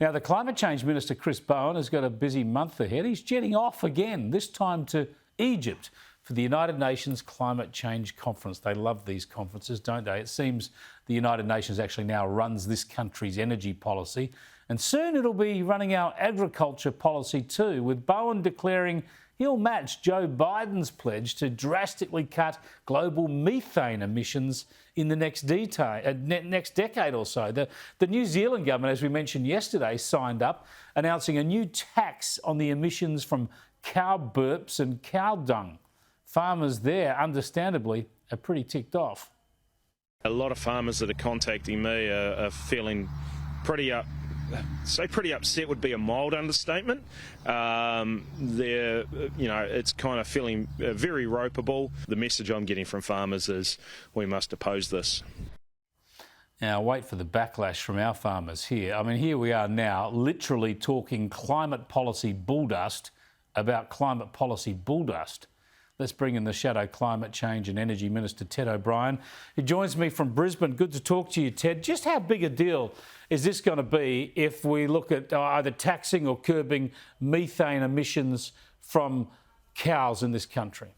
Now, the Climate Change Minister, Chris Bowen, has got a busy month ahead. He's jetting off again, this time to Egypt for the United Nations Climate Change Conference. They love these conferences, don't they? It seems the United Nations actually now runs this country's energy policy, and soon it'll be running our agriculture policy too, with Bowen declaring he'll match Joe Biden's pledge to drastically cut global methane emissions in the next decade or so. The New Zealand government, as we mentioned yesterday, signed up, announcing a new tax on the emissions from cow burps and cow dung. Farmers there, understandably, are pretty ticked off. A lot of farmers that are contacting me are feeling pretty upset would be a mild understatement. It's kind of feeling very ropeable. The message I'm getting from farmers is we must oppose this. Now, wait for the backlash from our farmers here. I mean, here we are now, literally talking climate policy bulldust about climate policy bulldust. Let's bring in the Shadow Climate Change and Energy Minister, Ted O'Brien. He joins me from Brisbane. Good to talk to you, Ted. Just how big a deal is this going to be if we look at either taxing or curbing methane emissions from cows in this country?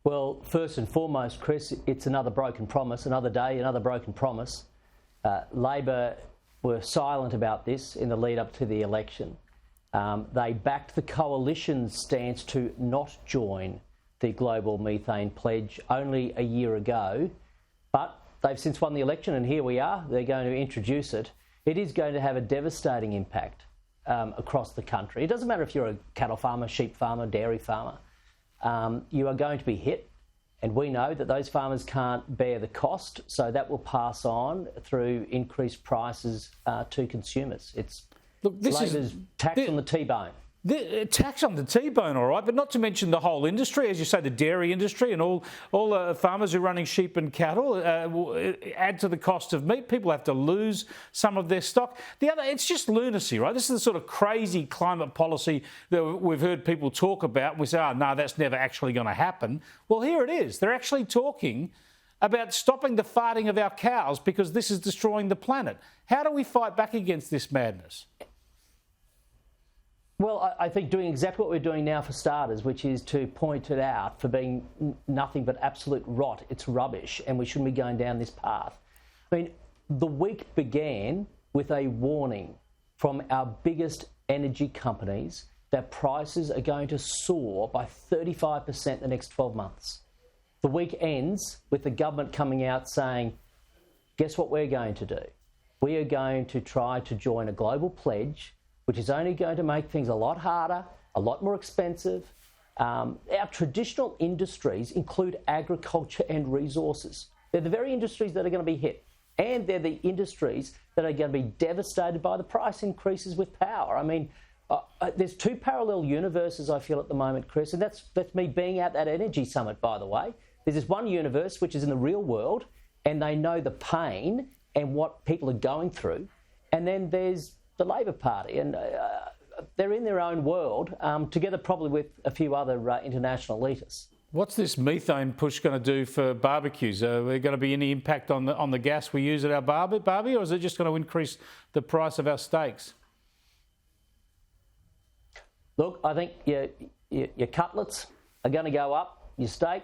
Well, first and foremost, Chris, it's another broken promise, another day, another broken promise. Labor were silent about this in the lead up to the election. They backed the coalition's stance to not join the global methane pledge only a year ago, but they've since won the election, and here we are. They're going to introduce it. It is going to have a devastating impact across the country. It doesn't matter if you're a cattle farmer, sheep farmer, dairy farmer. You are going to be hit, and we know that those farmers can't bear the cost, so that will pass on through increased prices to consumers. Look, this Labor's tax on the T-bone. Tax on the T-bone, all right, but not to mention the whole industry, as you say, the dairy industry and all the farmers who are running sheep and cattle add to the cost of meat. People have to lose some of their stock. It's just lunacy, right? This is the sort of crazy climate policy that we've heard people talk about. And we say, oh, no, that's never actually going to happen. Well, here it is. They're actually talking about stopping the farting of our cows because this is destroying the planet. How do we fight back against this madness? Well, I think doing exactly what we're doing now for starters, which is to point it out for being nothing but absolute rot. It's rubbish, and we shouldn't be going down this path. I mean, the week began with a warning from our biggest energy companies that prices are going to soar by 35% in the next 12 months. The week ends with the government coming out saying, guess what we're going to do? We are going to try to join a global pledge, which is only going to make things a lot harder, a lot more expensive. Our traditional industries include agriculture and resources. They're the very industries that are going to be hit, and they're the industries that are going to be devastated by the price increases with power. I mean, there's two parallel universes, I feel, at the moment, Chris, and that's me being at that energy summit, by the way. There's this one universe which is in the real world, and they know the pain and what people are going through, and then there's the Labor Party, and they're in their own world, together probably with a few other international elitists. What's this methane push going to do for barbecues? Are there going to be any impact on the gas we use at our barbie, or is it just going to increase the price of our steaks? Look, I think your cutlets are going to go up, your steak,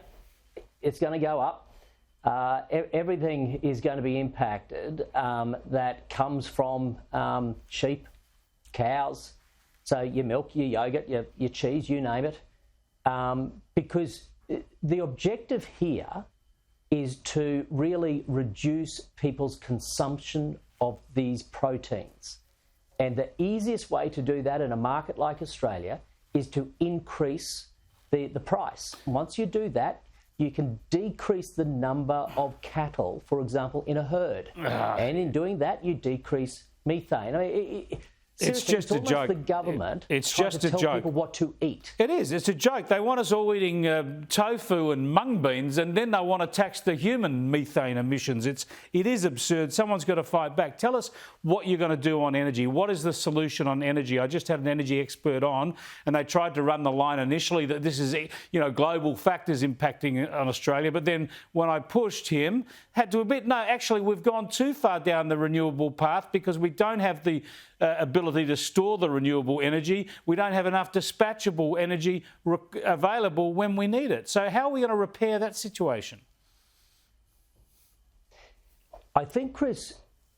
it's going to go up. Everything is going to be impacted that comes from sheep, cows, so your milk, your yogurt, your cheese, you name it, because the objective here is to really reduce people's consumption of these proteins. And the easiest way to do that in a market like Australia is to increase the price. Once you do that, you can decrease the number of cattle, for example, in a herd. And in doing that, you decrease methane. I mean, seriously, just a almost joke. The government It's trying just to a tell joke. people what to eat. It is. It's a joke. They want us all eating tofu and mung beans, and then they want to tax the human methane emissions. It is absurd. Someone's got to fight back. Tell us what you're going to do on energy. What is the solution on energy? I just had an energy expert on, and they tried to run the line initially that this is, global factors impacting on Australia. But then when I pushed him, had to admit, no, actually, we've gone too far down the renewable path because we don't have the ability to store the renewable energy. We don't have enough dispatchable energy available when we need it. So how are we going to repair that situation? I think, Chris,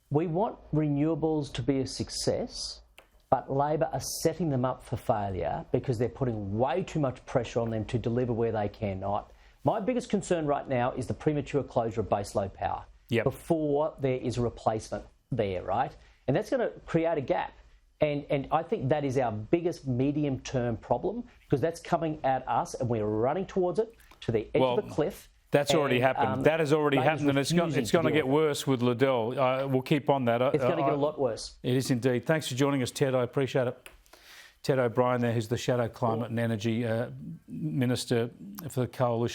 we want renewables to be a success, but Labor are setting them up for failure because they're putting way too much pressure on them to deliver where they cannot. My biggest concern right now is the premature closure of baseload power before there is a replacement there, right? And that's going to create a gap. And I think that is our biggest medium-term problem because that's coming at us and we're running towards it to the edge of a cliff. That's already happened. That has already happened, and it's going to get worse with Liddell. We'll keep on that. It's going to get a lot worse. It is indeed. Thanks for joining us, Ted. I appreciate it. Ted O'Brien there, who's the Shadow Climate and Energy Minister for the Coalition.